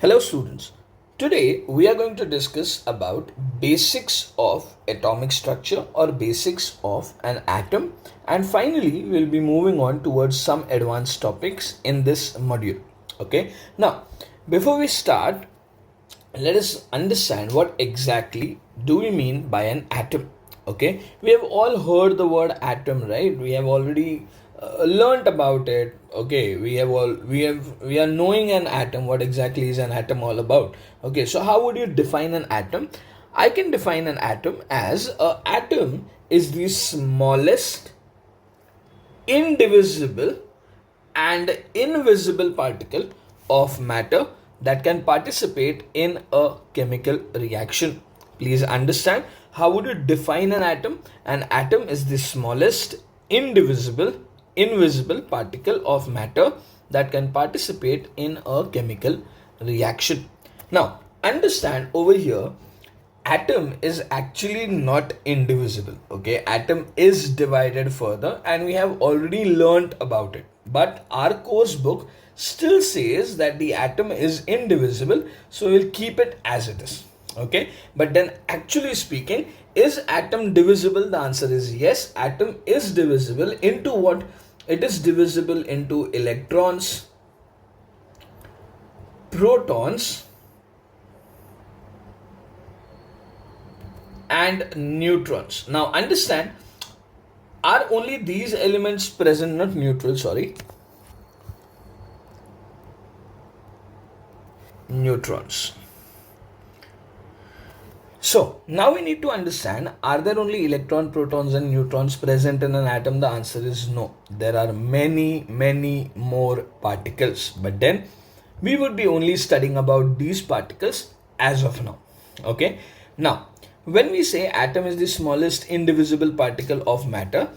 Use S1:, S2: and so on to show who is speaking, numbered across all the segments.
S1: Hello students. Today we are going to discuss about basics of atomic structure or basics of an atom, and finally we'll be moving on towards some advanced topics in this module. Okay. Now, before we start, let us understand what exactly do we mean by an atom. Okay, we have all heard the word atom, right? We have already learnt about it. Okay, we are knowing an atom. What exactly is an atom all about? Okay, so how would you define an atom? I can define an atom as a atom is the smallest indivisible and invisible particle of matter that can participate in a chemical reaction. Please understand, how would you define an atom? An atom is the smallest invisible particle of matter that can participate in a chemical reaction. Now, understand over here, atom is actually not indivisible. Okay, atom is divided further and we have already learnt about it, but our course book still says that the atom is indivisible, so we'll keep it as it is. Okay, but then actually speaking, is atom divisible? The answer is yes, atom is divisible into what? It is divisible into electrons, protons and neutrons. Now understand, are only these elements present, not neutral, sorry, neutrons. So now we need to understand, are there only electron, protons and neutrons present in an atom? The answer is no. There are many more particles, but then we would be only studying about these particles as of now. Okay, now when we say atom is the smallest indivisible particle of matter,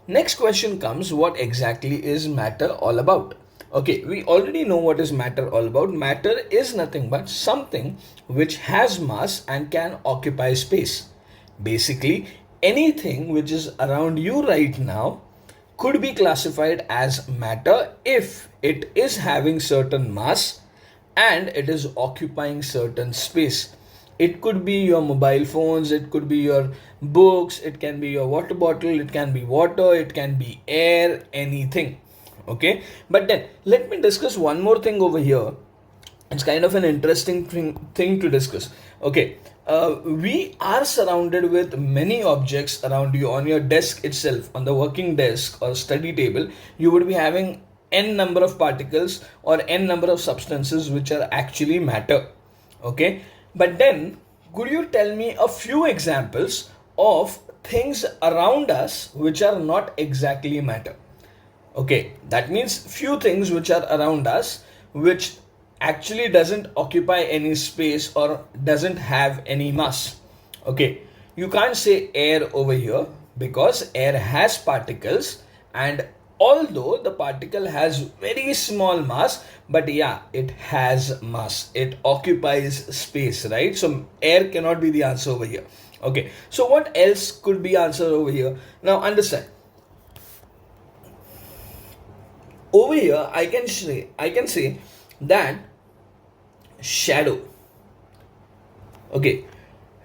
S1: next question comes, what exactly is matter all about? Okay, we already know what is matter all about. Matter is nothing but something which has mass and can occupy space. Basically, anything which is around you right now could be classified as matter if it is having certain mass and it is occupying certain space. It could be your mobile phones, it could be your books, it can be your water bottle, it can be water, it can be air, anything. Okay, but then let me discuss one more thing over here. It's kind of an interesting thing to discuss. Okay, we are surrounded with many objects around you. On your desk itself, on the working desk or study table, you would be having n number of particles or n number of substances which are actually matter. Okay, but then could you tell me a few examples of things around us which are not exactly matter? Okay, that means few things which are around us which actually doesn't occupy any space or doesn't have any mass. Okay, you can't say air over here because air has particles, and although the particle has very small mass, but yeah, it has mass, it occupies space, right? So air cannot be the answer over here. Okay, so what else could be answer over here? Now understand, over here I can say that shadow. Okay,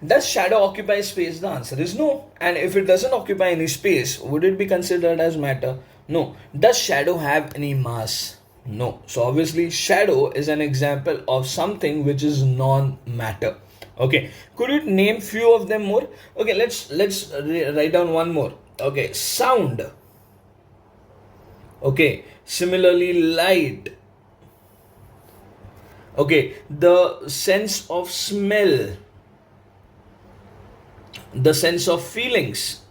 S1: does shadow occupy space? The answer is no. And if it doesn't occupy any space, would it be considered as matter? No. Does shadow have any mass? No. So obviously shadow is an example of something which is non-matter. Okay, could you name few of them more? Okay, let's write down one more. Okay, sound. Okay, similarly light. Okay, the sense of smell, the sense of feelings.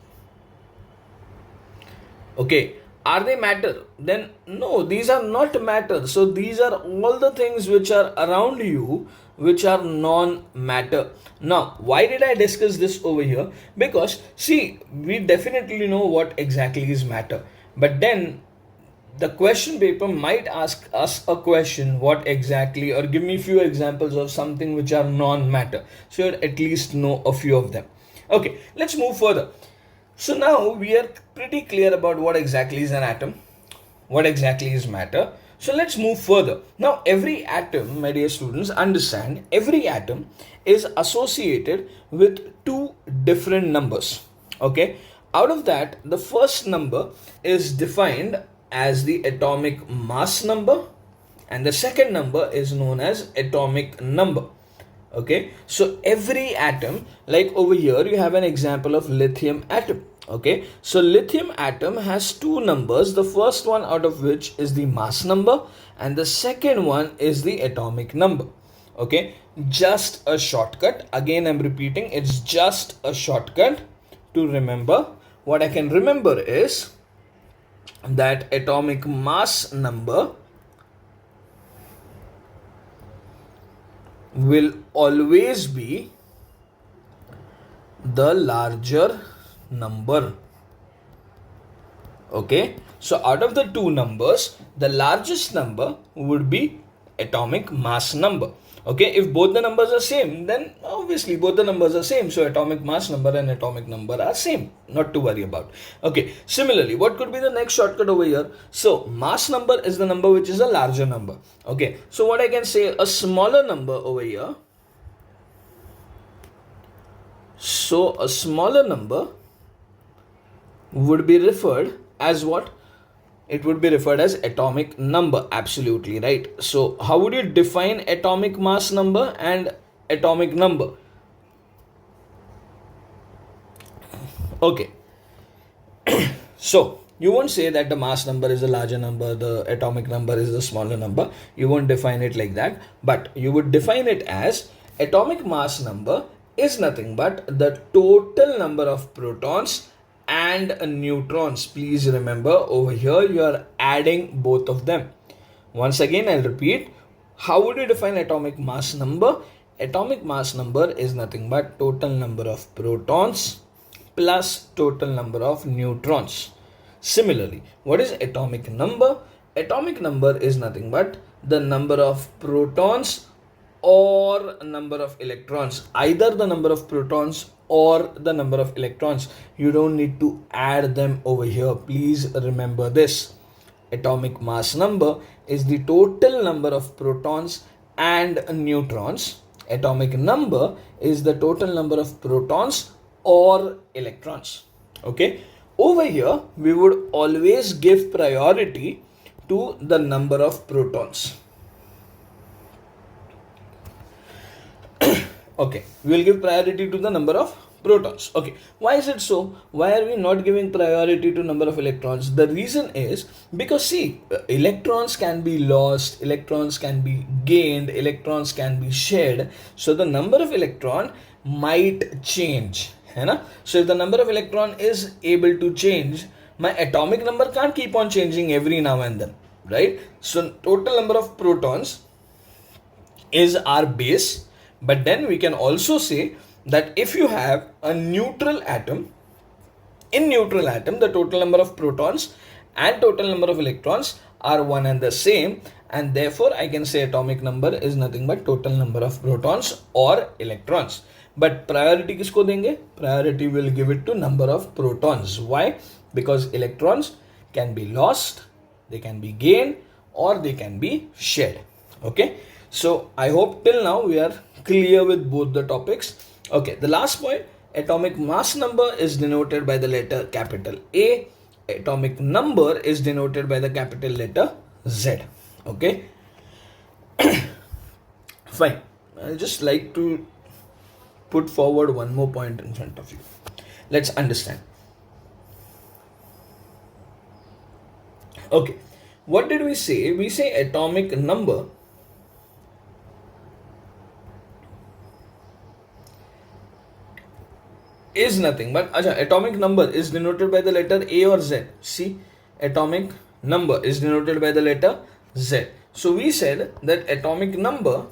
S1: Okay, are they matter? Then no, these are not matter. So these are all the things which are around you which are non-matter. Now, why did I discuss this over here? Because see, we definitely know what exactly is matter, but then the question paper might ask us a question, what exactly, or give me few examples of something which are non-matter, so you at least know a few of them. Okay, let's move further. So now we are pretty clear about what exactly is an atom, what exactly is matter. So let's move further. Now every atom, my dear students, understand every atom is associated with two different numbers. Okay. Out of that, the first number is defined as the atomic mass number, and the second number is known as atomic number. Okay, so every atom, like over here you have an example of lithium atom. Okay, so lithium atom has two numbers, the first one out of which is the mass number and the second one is the atomic number. Okay, just a shortcut, again I'm repeating, it's just a shortcut to remember. What I can remember is that atomic mass number will always be the larger number. Okay, so out of the two numbers, the largest number would be atomic mass number. Okay, if both the numbers are same, then obviously both the numbers are same, so atomic mass number and atomic number are same, not to worry about. Okay, similarly, what could be the next shortcut over here? So mass number is the number which is a larger number. Okay, so what I can say, a smaller number over here, so a smaller number would be referred as what? It would be referred as atomic number. Absolutely right. So how would you define atomic mass number and atomic number? Okay. So you won't say that the mass number is a larger number, the atomic number is a smaller number. You won't define it like that, but you would define it as atomic mass number is nothing but the total number of protons and neutrons. Please remember, over here you are adding both of them. Once again I'll repeat, how would you define atomic mass number? Atomic mass number is nothing but total number of protons plus total number of neutrons. Similarly, what is atomic number? Atomic number is nothing but the number of protons or number of electrons, either the number of protons or the number of electrons. You don't need to add them over here. Please remember this. Atomic mass number is the total number of protons and neutrons. Atomic number is the total number of protons or electrons. Okay, over here we would always give priority to the number of protons. Okay, we will give priority to the number of protons. Okay, why is it so? Why are we not giving priority to number of electrons? The reason is because see, electrons can be lost, electrons can be gained, electrons can be shared. So the number of electron might change. So if the number of electron is able to change, my atomic number can't keep on changing every now and then, right? So total number of protons is our base. But then we can also say that if you have a neutral atom, in neutral atom, the total number of protons and total number of electrons are one and the same, and therefore I can say atomic number is nothing but total number of protons or electrons. But priority kisko denge? Priority will give it to number of protons. Why? Because electrons can be lost, they can be gained, or they can be shared. Okay, so I hope till now we are clear with both the topics. Okay, the last point, atomic mass number is denoted by the letter capital A. Atomic number is denoted by the capital letter Z. Okay, fine. I just like to put forward one more point in front of you. Let's understand. Okay, what did we say? We say atomic number is nothing but atomic number is denoted by the letter A or Z. See, atomic number is denoted by the letter Z. So we said that atomic number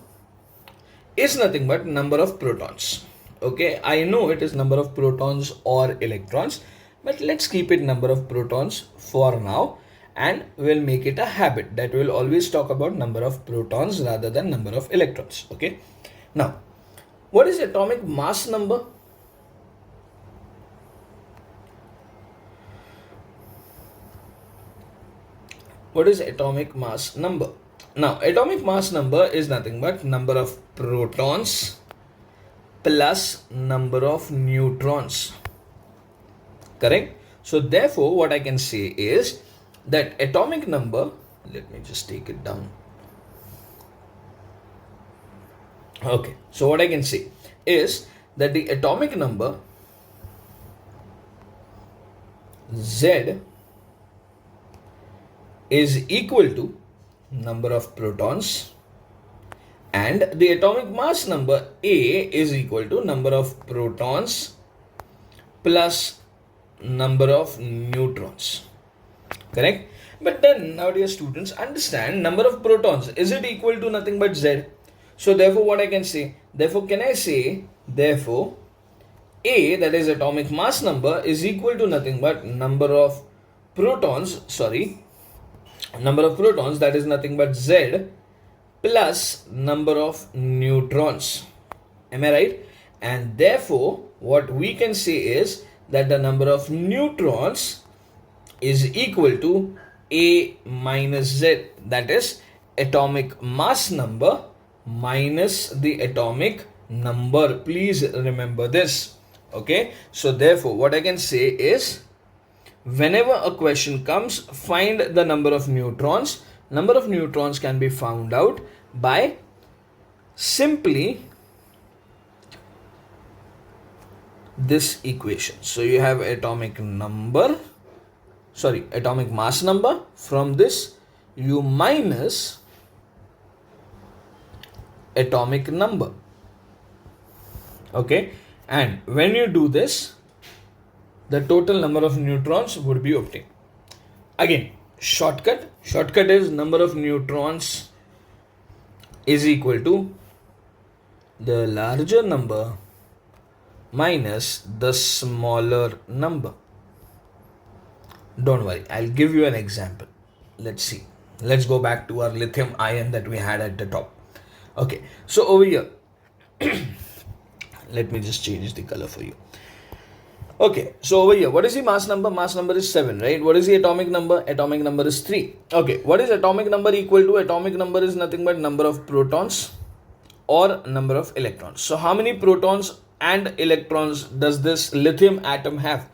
S1: is nothing but number of protons. Okay, I know it is number of protons or electrons, but let's keep it number of protons for now, and we'll make it a habit that we'll always talk about number of protons rather than number of electrons. Okay, now what is atomic mass number? what is atomic mass number? Now, atomic mass number is nothing but number of protons plus number of neutrons. Correct? So therefore, what I can say is that atomic number, let me just take it down. Okay, so what I can say is that the atomic number Z is equal to number of protons, and the atomic mass number A is equal to number of protons plus number of neutrons. Correct? But then now, dear students, understand number of protons, is it equal to nothing but Z? So therefore what I can say, therefore can I say, therefore A, that is atomic mass number, is equal to nothing but number of protons, that is nothing but Z plus number of neutrons. Am I right? And therefore what we can say is that the number of neutrons is equal to A minus Z, that is atomic mass number minus the atomic number. Please remember this. Okay, so therefore what I can say is, whenever a question comes, find the number of neutrons. Number of neutrons can be found out by simply this equation. So you have atomic mass number. From this you minus atomic number. Okay, and when you do this, the total number of neutrons would be obtained. Again, shortcut is number of neutrons is equal to the larger number minus the smaller number. Don't worry, I'll give you an example. Let's see. Let's go back to our lithium ion that we had at the top. Okay, so over here, let me just change the color for you. Okay, so over here, what is the mass number? Mass number is 7, right? What is the atomic number? Atomic number is 3. Okay, what is atomic number equal to? Atomic number is nothing but number of protons or number of electrons. So how many protons and electrons does this lithium atom have?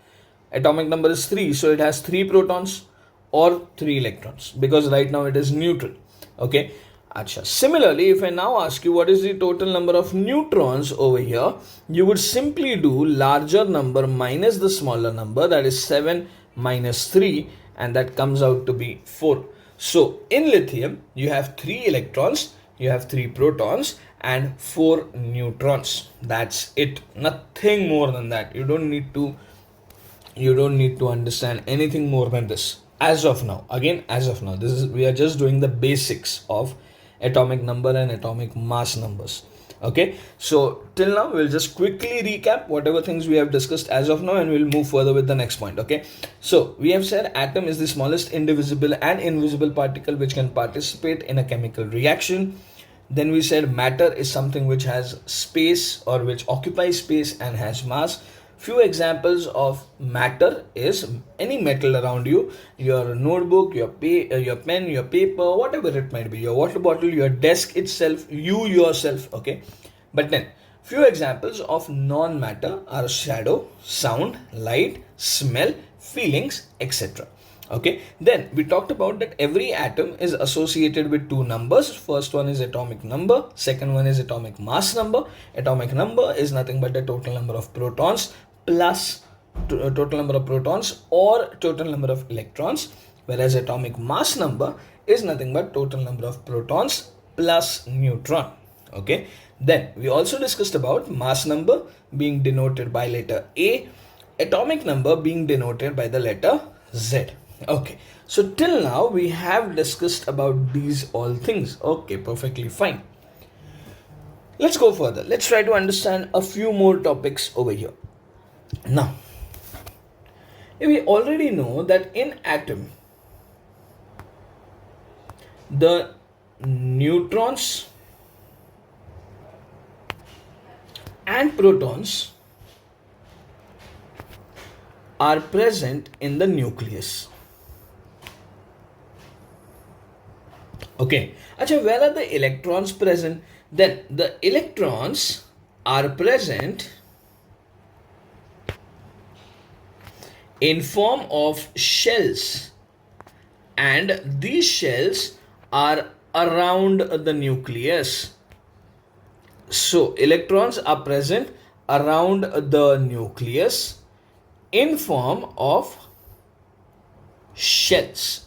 S1: Atomic number is 3, so it has 3 protons or 3 electrons, because right now it is neutral. Okay, Acha. Similarly, if I now ask you what is the total number of neutrons over here, you would simply do larger number minus the smaller number, that is 7 minus 3, and that comes out to be 4. So in lithium, you have 3 electrons, you have 3 protons and 4 neutrons. That's it. Nothing more than that. You don't need to understand anything more than this. As of now, we are just doing the basics of atomic number and atomic mass numbers. Okay, so till now we'll just quickly recap whatever things we have discussed as of now, and we'll move further with the next point. Okay, so we have said atom is the smallest indivisible and invisible particle which can participate in a chemical reaction. Then we said matter is something which has space or which occupies space and has mass. Few examples of matter is any metal around you, your notebook, your pen, your paper, whatever it might be, your water bottle, your desk itself, you yourself. Okay, but then few examples of non-matter are shadow, sound, light, smell, feelings, etc. Okay, then we talked about that every atom is associated with 2 numbers. First one is atomic number, second one is atomic mass number. Atomic number is nothing but the total number of protons plus total number of protons or total number of electrons, whereas atomic mass number is nothing but total number of protons plus neutron. Okay, then we also discussed about mass number being denoted by letter A, atomic number being denoted by the letter Z. Okay, so till now we have discussed about these all things. Okay, perfectly fine. Let's go further. Let's try to understand a few more topics over here. Now, we already know that in atom, the neutrons and protons are present in the nucleus. Okay. Acha, where are the electrons present? Then the electrons are present in form of shells, and these shells are around the nucleus. So electrons are present around the nucleus in form of shells.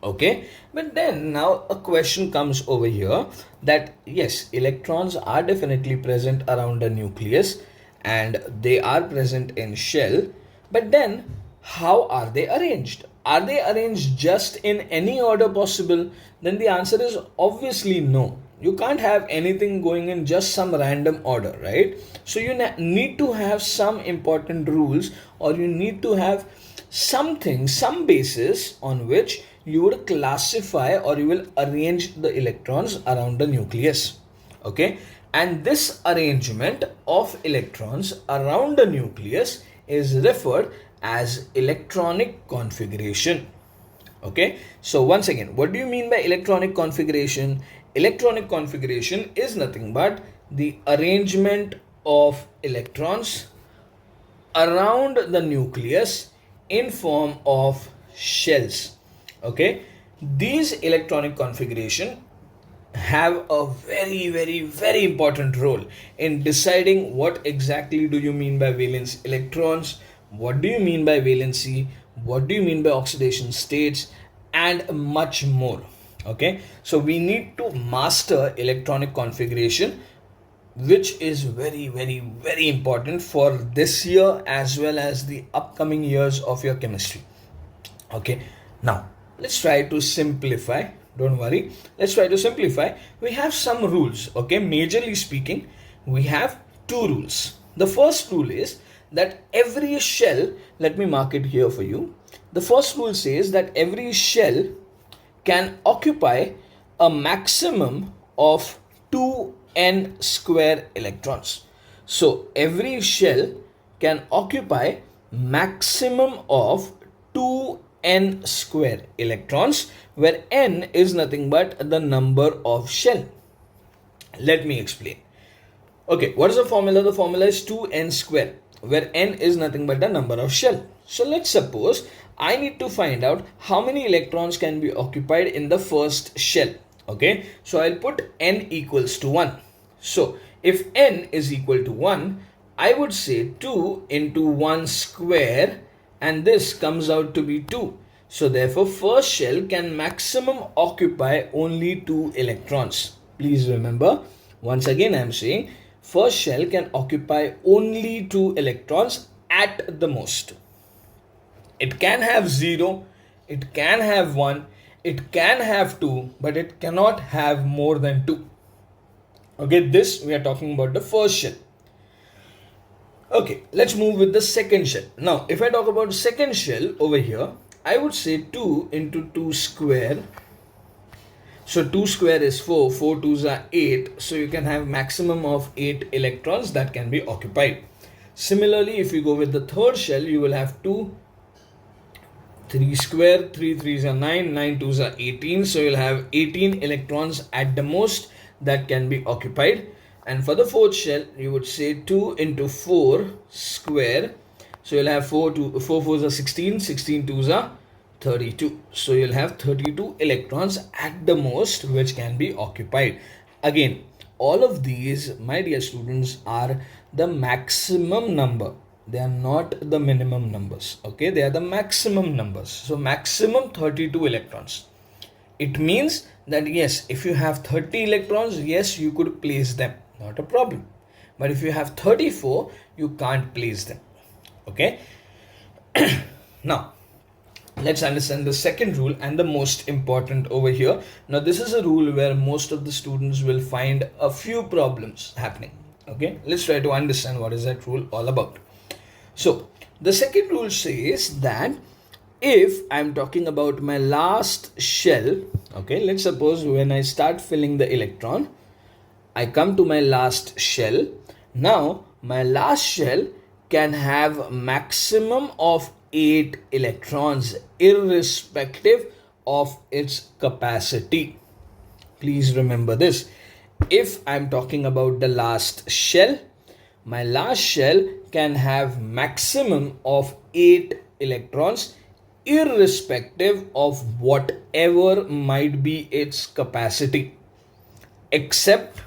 S1: Okay, but then now a question comes over here that yes, electrons are definitely present around the nucleus and they are present in shell, but then how are they arranged? Are they arranged just in any order possible? Then the answer is obviously no. You can't have anything going in just some random order, right? So you need to have some important rules, or you need to have something, some basis on which you would classify or you will arrange the electrons around the nucleus. Okay, and this arrangement of electrons around the nucleus is referred as electronic configuration. Okay, so once again, what do you mean by electronic configuration? Electronic configuration is nothing but the arrangement of electrons around the nucleus in form of shells. Okay, these electronic configuration have a very important role in deciding what exactly do you mean by valence electrons, what do you mean by valency, what do you mean by oxidation states, and much more. Okay, so we need to master electronic configuration, which is very important for this year as well as the upcoming years of your chemistry. Okay, now let's try to simplify. Don't worry, let's try to simplify. We have some rules. Okay, majorly speaking, we have two rules. The first rule is that every shell, let me mark it here for you. The first rule says that every shell can occupy a maximum of 2n square electrons. So every shell can occupy maximum of 2n square electrons, where n is nothing but the number of shell. Let me explain. Okay, what is the formula? The formula is 2n square, where n is nothing but the number of shell. So let's suppose I need to find out how many electrons can be occupied in the first shell. Okay, so I'll put n equals to 1. So if n is equal to 1, I would say 2 into 1 square, and this comes out to be 2. So therefore first shell can maximum occupy only 2 electrons. Please remember, once again I am saying first shell can occupy only 2 electrons at the most. It can have 0, it can have 1, it can have 2, but it cannot have more than 2. Okay, this we are talking about the first shell. Okay, let's move with the second shell. Now, if I talk about second shell over here, I would say 2 into 2 square. So 2 square is 4, 4 twos are 8. So you can have maximum of 8 electrons that can be occupied. Similarly, if you go with the third shell, you will have 2, 3 square, 3 threes are 9, 9 twos are 18. So you'll have 18 electrons at the most that can be occupied. And for the fourth shell, you would say 2 into 4 square. So you'll have 4 fours are 16, 16 twos are 32. So you'll have 32 electrons at the most which can be occupied. Again, all of these, my dear students, are the maximum number. They are not the minimum numbers. Okay, they are the maximum numbers. So maximum 32 electrons. It means that yes, if you have 30 electrons, yes, you could place them. Not a problem. But if you have 34, you can't place them. Okay. Now, let's understand the second rule and the most important over here. Now, this is a rule where most of the students will find a few problems happening. Okay. Let's try to understand what is that rule all about. So, the second rule says that if I'm talking about my last shell, okay, let's suppose when I start filling the electron, I come to my last shell. Now, my last shell can have maximum of 8 electrons irrespective of its capacity. Please remember this. If I'm talking about the last shell, my last shell can have maximum of 8 electrons irrespective of whatever might be its capacity, except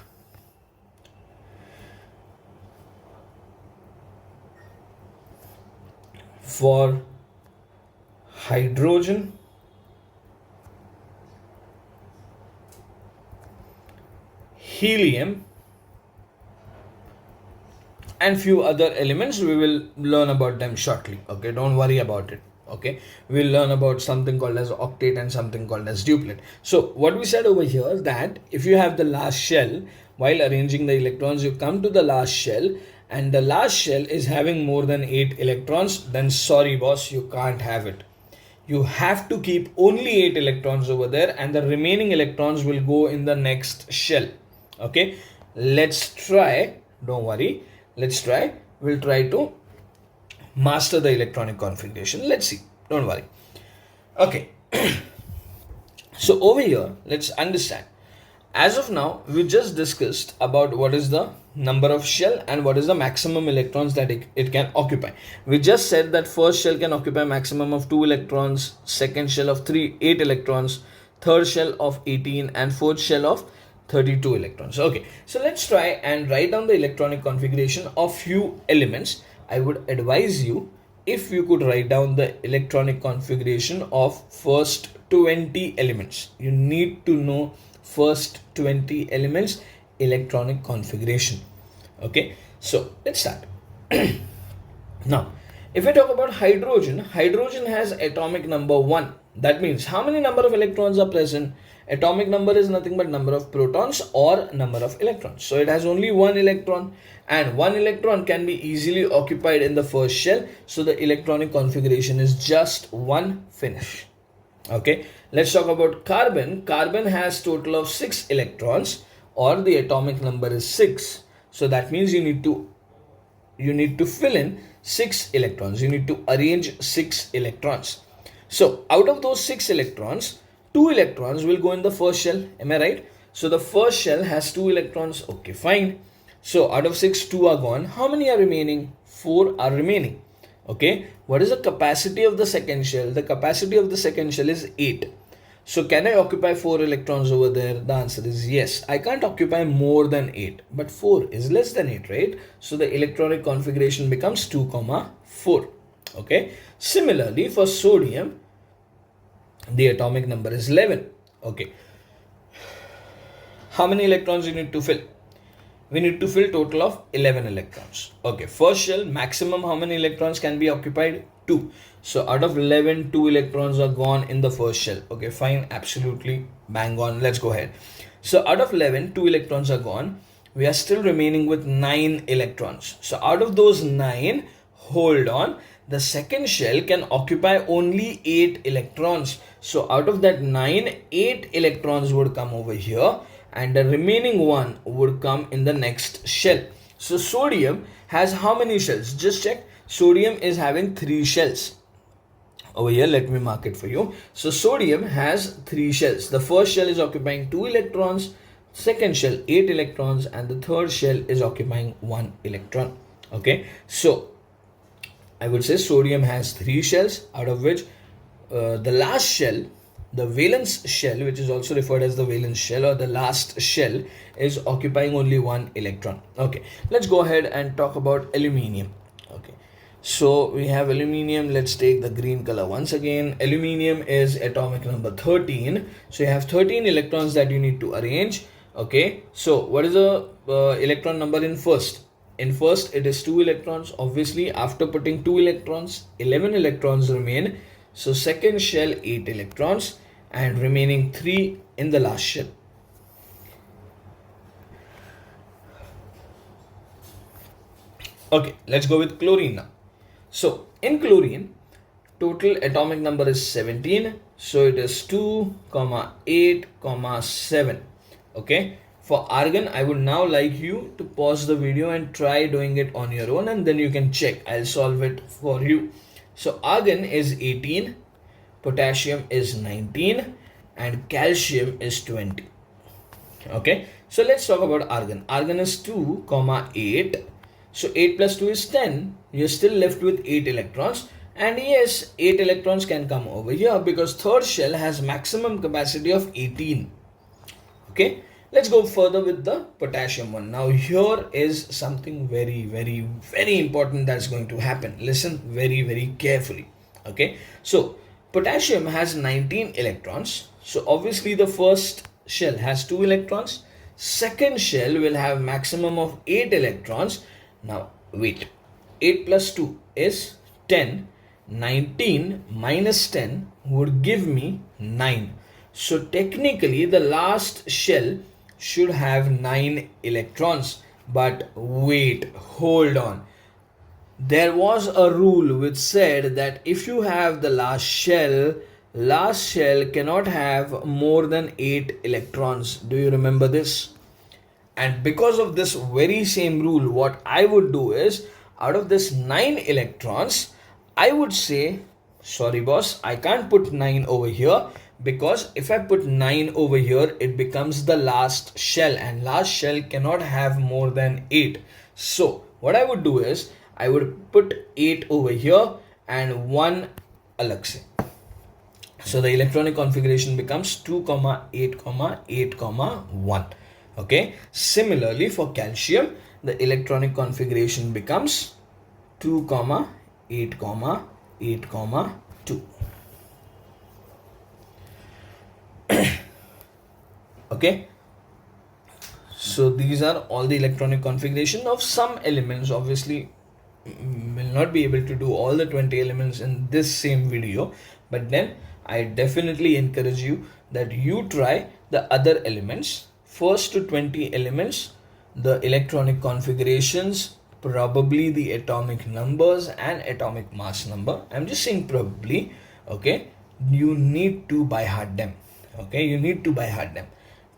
S1: for hydrogen, helium, and few other elements. We will learn about them shortly. Okay, don't worry about it. Okay, we'll learn about something called as octet and something called as duplet. So what we said over here is that if you have the last shell, while arranging the electrons, you come to the last shell and the last shell is having more than 8 electrons, then sorry boss, you can't have it. You have to keep only 8 electrons over there and the remaining electrons will go in the next shell. Okay, let's try. Don't worry, let's try. We'll try to master the electronic configuration. Let's see, don't worry. Okay, so over here, let's understand. As of now, we just discussed about what is the number of shell and what is the maximum electrons that it can occupy. We just said that first shell can occupy maximum of 2 electrons, second shell of 8 electrons, third shell of 18, and fourth shell of 32 electrons. Okay, so let's try and write down the electronic configuration of few elements. I would advise you, if you could write down the electronic configuration of first 20 elements. You need to know first 20 elements electronic configuration. Okay, so let's start. Now, if I talk about hydrogen, hydrogen has atomic number 1. That means how many number of electrons are present? Atomic number is nothing but number of protons or number of electrons. So it has only 1 electron, and 1 electron can be easily occupied in the first shell. So the electronic configuration is just 1 finish. Okay, let's talk about carbon. Carbon has total of 6 electrons, or the atomic number is 6. So that means you need to fill in 6 electrons. You need to arrange 6 electrons. So out of those 6 electrons, 2 electrons will go in the first shell. Am I right? So the first shell has 2 electrons. Okay, fine. So out of 6, 2 are gone. How many are remaining? 4 are remaining. Okay, what is the capacity of the second shell? The capacity of the second shell is 8. So can I occupy 4 electrons over there? The answer is yes. I can't occupy more than 8, but 4 is less than 8, right? So the electronic configuration becomes 2, 4. Okay. Similarly, for sodium, the atomic number is 11. Okay. How many electrons you need to fill? We need to fill total of 11 electrons. Okay, first shell, maximum how many electrons can be occupied? 2. So out of 11, 2 electrons are gone in the first shell. Okay, fine, absolutely bang on. Let's go ahead. So out of 11, 2 electrons are gone. We are still remaining with 9 electrons. So out of those 9, hold on, the second shell can occupy only 8 electrons. So out of that 9, 8 electrons would come over here, and the remaining 1 would come in the next shell. So sodium has how many shells? Just check. Sodium is having 3 shells. Over here, let me mark it for you. So sodium has 3 shells. The first shell is occupying 2 electrons, second shell 8 electrons, and the third shell is occupying 1 electron. Okay, so I would say sodium has 3 shells, out of which the last shell, the valence shell, which is also referred as the valence shell or the last shell, is occupying only 1 electron. Okay, let's go ahead and talk about aluminium. Okay, so we have aluminium. Let's take the green color once again. Aluminium is atomic number 13. So you have 13 electrons that you need to arrange. Okay, so what is the electron number in first? In first, it is 2 electrons. Obviously, after putting 2 electrons, 11 electrons remain. So second shell 8 electrons and remaining 3 in the last shell. Okay, let's go with chlorine now. So in chlorine, total atomic number is 17. So it is 2, 8, 7. Okay. For argon, I would now like you to pause the video and try doing it on your own, and then you can check. I'll solve it for you. So argon is 18, potassium is 19, and calcium is 20. Okay, so let's talk about argon. Argon is 2 comma 8. So 8 plus 2 is 10. You're still left with 8 electrons. And yes, 8 electrons can come over here because third shell has maximum capacity of 18. Okay, let's go further with the potassium one. Now here is something very important that's going to happen. Listen very carefully. Okay, so potassium has 19 electrons. So obviously the first shell has 2 electrons. Second shell will have maximum of 8 electrons. Now wait, 8 plus 2 is 10. 19 minus 10 would give me 9. So technically the last shell should have 9 electrons. But wait, hold on. There was a rule which said that if you have the last shell cannot have more than 8 electrons. Do you remember this? And because of this very same rule, what I would do is, out of this 9 electrons, I would say, sorry boss, I can't put 9 over here, because if I put 9 over here, it becomes the last shell, and last shell cannot have more than 8. So what I would do is, I would put 8 over here and 1 alag se. So the electronic configuration becomes 2, 8, 8, 1. Okay. Similarly for calcium, the electronic configuration becomes 2, 8, 8, 2. Okay. So these are all the electronic configuration of some elements. Obviously, will not be able to do all the 20 elements in this same video, but then I definitely encourage you that you try the other elements. First to 20 elements, the electronic configurations, probably the atomic numbers and atomic mass number. I'm just saying probably. Okay, you need to by heart them. Okay, you need to by heart them.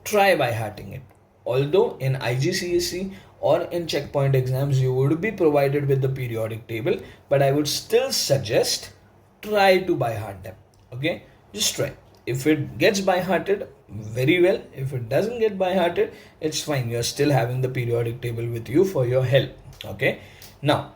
S1: Try by hearting it. Although in IGCSE or in checkpoint exams you would be provided with the periodic table, but I would still suggest try to by heart them. Okay, just try. If it gets by hearted, very well. If it doesn't get by hearted, it's fine. You're still having the periodic table with you for your help. Okay, now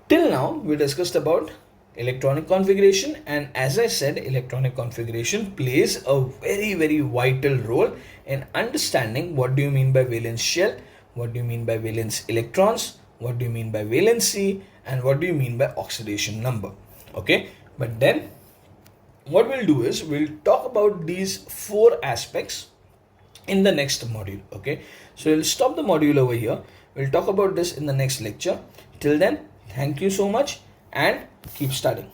S1: till now we discussed about electronic configuration, and as I said, electronic configuration plays a very vital role in understanding what do you mean by valence shell, what do you mean by valence electrons, what do you mean by valency, and what do you mean by oxidation number. Okay, but then what we'll do is we'll talk about these 4 aspects in the next module. Okay, so we'll stop the module over here. We'll talk about this in the next lecture. Till then, thank you so much and keep studying.